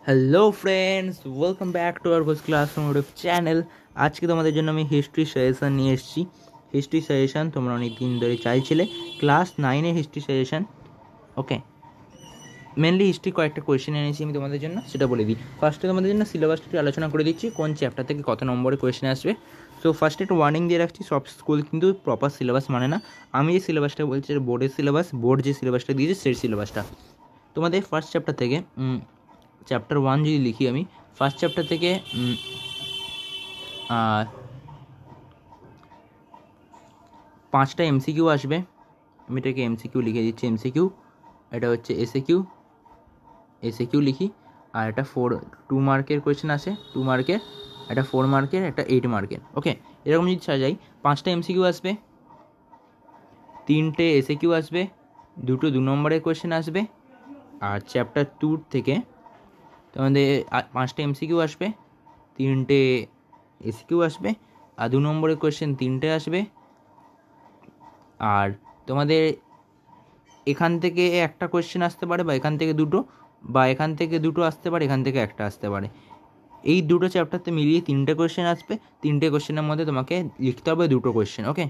Hello friends, welcome back to our classroom YouTube channel. আজকে তোমাদের জন্য আমি হিস্ট্রি সাজেশান নিয়ে এসেছি। হিস্ট্রি সাজেশান তোমরা অনেক দিন ধরে চাইছিলে, ক্লাস 9-এর হিস্ট্রি সাজেশান। ওকে, মেনলি হিস্ট্রি কয়েকটা কোয়েশ্চেন এনেছি আমি তোমাদের জন্য, সেটা বলে দিই। ফার্স্টে তোমাদের জন্য সিলেবাসটি আলোচনা করে দিচ্ছি, কোন চ্যাপ্টার থেকে কত নম্বরে কোয়েশ্চেন আসবে। সো ফার্স্টে একটা ওয়ার্নিং দিয়ে রাখছি, সব স্কুল কিন্তু প্রপার সিলেবাস মানে না। আমি যে সিলেবাসটা বলছি বোর্ডের সিলেবাস, বোর্ড যে সিলেবাসটা দিয়েছে সেই সিলেবাসটা। তোমাদের ফার্স্ট চ্যাপ্টার থেকে চ্যাপ্টার 1 যদি লিখি আমি, ফার্স্ট চ্যাপ্টার থেকে 5টা এমসিকিউ আসবে। আমি এটাকে এমসিকিউ লিখে দিচ্ছি। এমসিকিউ, এটা হচ্ছে এসএকিউ লিখি। আর এটা 2 মার্কের কোয়েশ্চেন আসে, 2 মার্কের, একটা 4 মার্কের, একটা 8 মার্কের। ওকে, এরকম যদি সাজাই, 5টা এমসিকিউ আসবে, 3টে এসএকিউ আসবে, 2 নম্বরের কোয়েশ্চেন আসবে। আর চ্যাপ্টার 2 থেকে তোমাদের 5টা এমসিকিউ আসবে, 3টে এসকিউ আসবে, আর 2 নম্বরের কোয়েশ্চেন 3টে আসবে। আর তোমাদের এখান থেকে একটা কোয়েশ্চেন আসতে পারে, বা এখান থেকে দুটো, বা এখান থেকে দুটো আসতে পারে, এখান থেকে একটা আসতে পারে। এই দুটো চ্যাপ্টারতে মিলিয়ে 3টে কোয়েশ্চেন আসবে। 3টে কোয়েশ্চেনের মধ্যে তোমাকে লিখতে হবে 2টো কোয়েশ্চেন। ওকে,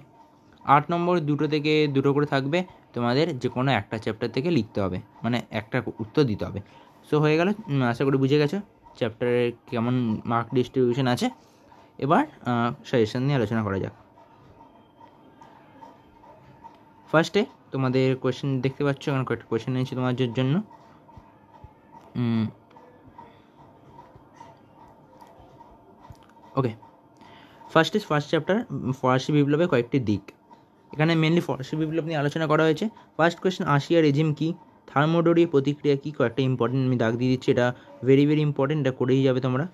8 নম্বর 2টো থেকে 2টো করে থাকবে, তোমাদের যে কোনো একটা চ্যাপ্টার থেকে লিখতে হবে, মানে একটা উত্তর দিতে হবে। সো হয়ে গেল, আশা করি বুঝে গেছো চ্যাপ্টারের কেমন মার্ক ডিস্ট্রিবিউশন আছে। এবার সাজেশন নিয়ে আলোচনা করা যাক। ফার্স্টে তোমাদের কোয়েশ্চেন দেখতে পাচ্ছ, এখানে কয়েকটা কোয়েশ্চেন নিয়েছি তোমাদের জন্য। ওকে, ফার্স্ট চ্যাপ্টার ফরাসি বিপ্লবের কয়েকটি দিক। এখানে মেনলি ফরাসি বিপ্লব নিয়ে আলোচনা করা হয়েছে। ফার্স্ট কোয়েশ্চেন, আশিয়া রেজিম কি, থার্মোডোরির প্রতিক্রিয়া কি, কয়েকটা ইম্পর্টেন্ট আমি দাগ দিয়ে দিচ্ছি, এটা ভেরি ভেরি ইম্পর্টেন্ট, এটা করেই যাবে তোমরা।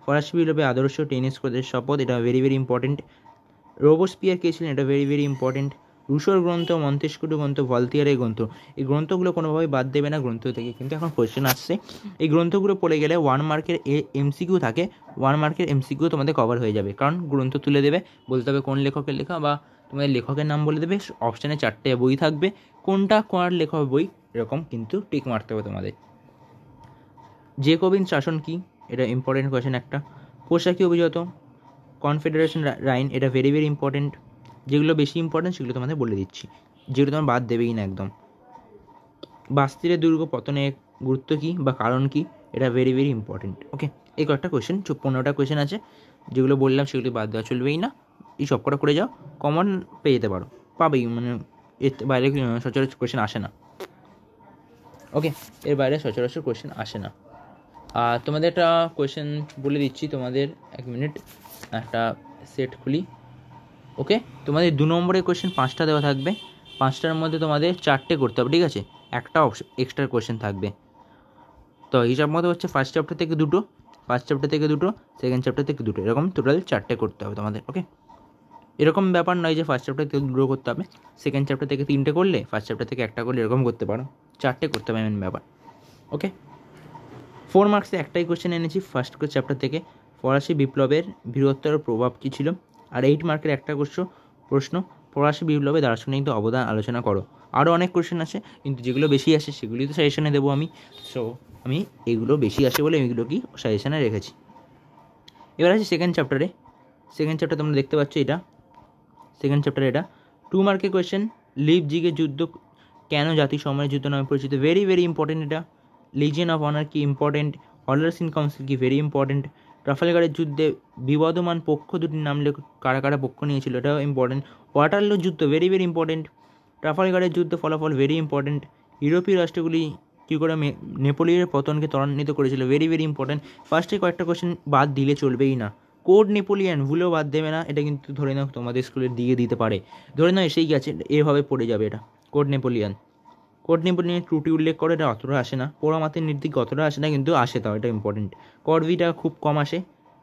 ফরাসি বিপ্লবের আদর্শ, টেনিসকোদের শপথ, এটা ভেরি ভেরি ইম্পর্টেন্ট। রোবোস্পিয়ার কে ছিলেন, এটা ভেরি ভেরি ইম্পর্টেন্ট। রুশোর গ্রন্থ, মন্তেস্কুটো গ্রন্থ, ভলতিয়ারের গ্রন্থ, এই গ্রন্থগুলো কোনোভাবেই বাদ দেবে না গ্রন্থ থেকে, কিন্তু এখন কোয়েশ্চেন আসছে। এই গ্রন্থগুলো পড়ে গেলে 1 মার্কের এমসিকিউ থাকে, 1 মার্কের এমসিকিউ তোমাদের কভার হয়ে যাবে, কারণ গ্রন্থ তুলে দেবে, বলতে হবে কোন লেখকের লেখা, বা তোমাদের লেখকের নাম বলে দেবে। অপশানে 4টে বই থাকবে, কোনটা কোন লেখকের বই এরকম কিন্তু টিক মারতে হবে তোমাদের। জেকোবিন শাসন কি, এটা ইম্পর্টেন্ট কোয়েশ্চেন একটা। পোশাকি অভিজাত, কনফেডারেশন রাইন, এটা ভেরি ভেরি ইম্পর্টেন্ট। যেগুলো বেশি ইম্পর্টেন্ট সেগুলো তোমাদের বলে দিচ্ছি, যেগুলো তোমার বাদ দেবেই না একদম। বাস্তিরের দুর্গ পতনের গুরুত্ব কী বা কারণ কী, এটা ভেরি ভেরি ইম্পর্টেন্ট। ওকে, এই কয়েকটা কোয়েশ্চেন, 15টা কোয়েশ্চেন আছে, যেগুলো বললাম সেগুলো বাদ দেওয়া চলবেই না। এই সব কটা করে যাও, কমন পেয়ে যেতে পারো, পাবেই, মানে এর বাইরে সচরাচর কোয়েশ্চেন আসে না। ওকে, এর বাইরে সচরাচর কোয়েশ্চেন আসে না। আর তোমাদের একটা কোয়েশ্চেন বলে দিচ্ছি, তোমাদের 1 মিনিট, একটা সেট খুলি। ওকে, তোমাদের 2 নম্বরের কোয়েশ্চেন 5টা দেওয়া থাকবে, 5টার মধ্যে তোমাদের 4টে করতে হবে, ঠিক আছে? একটা এক্সট্রা কোয়েশ্চেন থাকবে। তো হিসাব মতো হচ্ছে ফার্স্ট চ্যাপ্টার থেকে 2টো, সেকেন্ড চ্যাপ্টার থেকে 2টো, এরকম টোটাল 4টে করতে হবে তোমাদের। ওকে, এরকম ব্যাপার নয় যে ফার্স্ট চ্যাপ্টার থেকে 2টো করতে হবে, সেকেন্ড চ্যাপ্টার থেকে 3টে করলে, ফার্স্ট চ্যাপ্টার থেকে একটা করলে, এরকম করতে পারো, 4টে করতে হবে মেন ব্যাপার। ওকে, 4 মার্কসে একটাই কোয়েশ্চেন এনেছি ফার্স্ট চ্যাপ্টার থেকে, ফরাসি বিপ্লবের বৃহত্তর প্রভাব কী ছিল। আর 8 মার্কের একটা প্রশ্ন, ফরাসি বিপ্লবে দার্শনিকদের অবদান আলোচনা করো। আরও অনেক কোয়েশ্চেন আছে, কিন্তু যেগুলো বেশি আসে সেগুলি তো সাজেশনে দেবো আমি। সো আমি এগুলো বেশি আসে বলে এগুলো কি সাজেশনে রেখেছি। এবার আছে সেকেন্ড চ্যাপ্টার তোমরা দেখতে পাচ্ছ, এটা সেকেন্ড চ্যাপ্টার, এটা 2 মার্কের কোয়েশ্চেন। লিপজিগের যুদ্ধ কেন জাতিসংঘের যুদ্ধ নামে পরিচিত, ভেরি ভেরি ইম্পর্টেন্ট। এটা লিজিয়ন অফ অনার কি, ইম্পর্টেন্ট। অর্ডার্স ইন কাউন্সিল কি, ভেরি ইম্পর্টেন্ট। ট্রাফালগারের যুদ্ধে বিবদমান পক্ষ দুটির নাম লেখ, কারা কারা পক্ষ নিয়েছিল, এটাও ইম্পর্টেন্ট। ওয়াটারলু যুদ্ধ, ভেরি ভেরি ইম্পর্টেন্ট। ট্রাফালগারের যুদ্ধ ফলাফল, ভেরি ইম্পর্টেন্ট। ইউরোপীয় রাষ্ট্রগুলি কী করে নেপোলিয়নের পতনকে ত্বরান্বিত করেছিল, ভেরি ভেরি ইম্পর্টেন্ট। ফার্স্টে কয়েকটা কোয়েশ্চেন বাদ দিলে চলবেই না। কোড নেপোলিয়ান ভুলেও বাদ দেবে না, এটা কিন্তু ধরে নাও তোমাদের স্কুলে দিয়ে দিতে পারে, ধরে নাও এসেই গেছে, এভাবে পড়ে যাবে এটা। কোড নেপোলিয়ানের ত্রুটি উল্লেখ করে, এটা অতটা আসে না। পোড়ামাতির নির্দিক অতটা আসে না, কিন্তু আসে, তাও এটা ইম্পর্টেন্ট। করভিটা খুব কম আসে।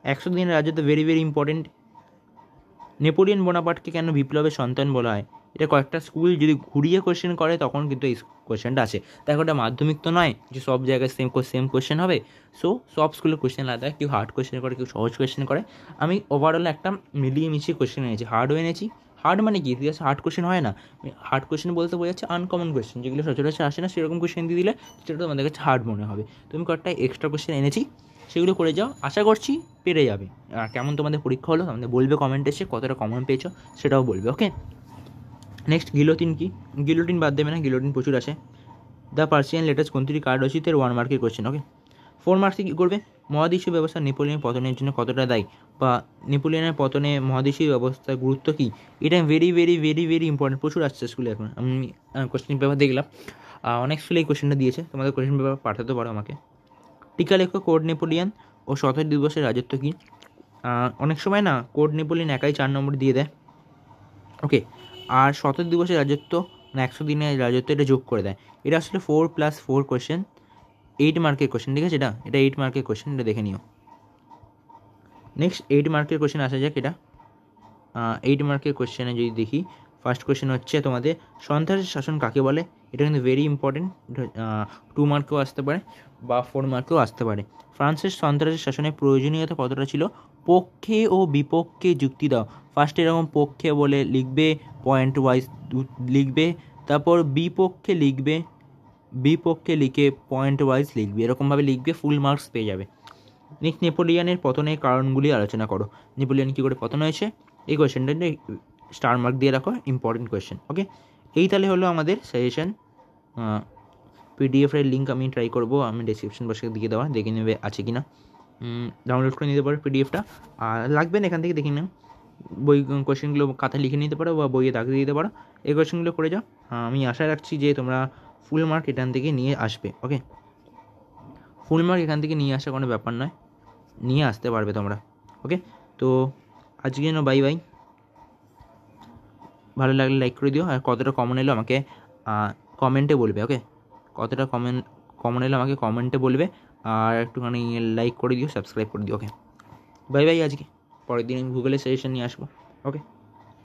100 দিনের রাজত্ব, ভেরি ভেরি ইম্পর্টেন্ট। নেপোলিয়ন বোনাপার্টকে কেন বিপ্লবের সন্তান বলা হয়, এটা কয়েকটা স্কুল যদি ঘুরিয়ে কোয়েশ্চেন করে তখন কিন্তু এই কোয়েশ্চেনটা আসে। দেখো, এটা মাধ্যমিক তো নয় যে সব জায়গায় সেম কোয়েশ্চেন হবে। সো সব স্কুলের কোয়েশ্চেন আলাদা, কেউ হার্ড কোয়েশ্চেন করে, কেউ সহজ কোয়েশ্চেন করে। আমি ওভারঅল একটা মিলিয়ে মিশিয়ে কোয়েশ্চেন এনেছি, হার্ডও এনেছি, হার্ড মানে কি, ইতিহাসে হার্ড কোশ্চেন হয় না, হার্ড কোশ্চেন বলতে বোঝাচ্ছে আনকমন কোশ্চেন, যেগুলো সচরাচর আসে না, সেরকম কোশ্চেন দিয়ে দিলে সেটা তোমাদের কাছে হার্ড মনে হবে। তুমি কয়েকটা এক্সট্রা কোশ্চেন এনেছি, সেগুলো করে যাও, আশা করছি পেরে যাবে। আর কেমন তোমাদের পরীক্ষা হলো আমাদের বলবে কমেন্টে এসে, কতটা কমন পেয়েছো সেটাও বলবে। ওকে, নেক্সট গিলোটিন কি, গিলোটিন বাদ দেবে না, গিলোটিন প্রচুর আসে। দ্য পার্সিয়ান লেটার্স কোনটি কার্ড রচিতের 1 মার্কের কোশ্চেন। ওকে, 4 মার্কসে কী করবে, মহাদেশীয় ব্যবস্থা নেপোলিয়নের পতনের জন্য কতটা দায়ী, বা নেপোলিয়নের পতনে মহাদেশীয় ব্যবস্থার গুরুত্ব কী, এটা very very very very important, প্রচুর আসছে স্কুলে এখন। আমি কোশ্চেন পেপার দেখলাম, অনেক স্কুলে এই কোশ্চেনটা দিয়েছে, তোমাদের কোশ্চেন পেপার পাঠাতে পারো আমাকে। টিকা লেখো কোড নেপোলিয়ন ও 17 দিবসের রাজত্ব কী। অনেক সময় না কোড নেপোলিয়ন একাই 4 নম্বর দিয়ে দেয়। ওকে, আর 17 দিবসের রাজত্ব মানে 100 দিনের রাজত্ব এটা যোগ করে দেয়। এটা আসলে 4+4 কোশ্চেন, 8 মার্কের কোশ্চেন, ঠিক আছে, এটা 8 মার্কের কোশ্চেন, এটা দেখে নিও। নেক্সট 8 মার্কের কোশ্চেন আসা যাক। এটা 8 মার্কের কোশ্চেনে যদি দেখি, ফার্স্ট কোশ্চেন হচ্ছে তোমাদের সন্ত্রাসী শাসন কাকে বলে। এটা কিন্তু ভেরি ইম্পর্টেন্ট, 2 মার্কেও আসতে পারে বা 4 মার্কেও আসতে পারে। ফ্রান্সের সন্ত্রাসী শাসনের প্রয়োজনীয়তা কতটা ছিল, পক্ষে ও বিপক্ষে যুক্তি দাও। ফার্স্টে এরকম পক্ষে বলে লিখবে, পয়েন্ট ওয়াইজ লিখবে, তারপর বিপক্ষে লিখবে, বিপক্ষে লিখে পয়েন্ট ওয়াইজ লিখবে, এরকমভাবে লিখবে, ফুল মার্কস পেয়ে যাবে। নেক্সট নেপোলিয়নের পতনের কারণগুলি আলোচনা করো। নেপোলিয়ন কী করে পতন হয়েছে, এই কোয়েশ্চেনটা স্টার মার্ক দিয়ে রাখো, ইম্পর্টেন্ট কোয়েশ্চেন। ওকে, এই তাহলে হলো আমাদের সাজেশন। পিডিএফের লিঙ্ক আমি ট্রাই করবো, আমি ডিসক্রিপশন বক্সে দিয়ে দেওয়া, দেখে নেবে আছে কি না, ডাউনলোড করে নিতে পারো পিডিএফটা। আর লাগবে না এখান থেকে দেখে নাও, বই কোয়েশ্চেনগুলো খাতায় লিখে নিতে পারো বা বইয়ে দাগ দিয়ে দিতে পারো, এই কোয়েশ্চেনগুলো করে যাও। আমি আশা রাখছি যে তোমরা ফুল মার্ক এখান থেকে নিয়ে আসবে। ওকে, ফুল মার্ক এখান থেকে নিয়ে আসা কোনো ব্যাপার নয়, নিয়ে আসতে পারবে তোমরা। ওকে, তো আজকে যেন বাই বাই, ভালো লাগলে লাইক করে দিও, আর কতটা কমন এলো আমাকে কমেন্টে বলবে। ওকে, কতটা কমন এলো আমাকে কমেন্টে বলবে, আর একটুখানি লাইক করে দিও, সাবস্ক্রাইব করে দিও। ওকে, বাই বাই, আজকে পরের দিন ভূগোলের সাজেশন নিয়ে আসবো। ওকে।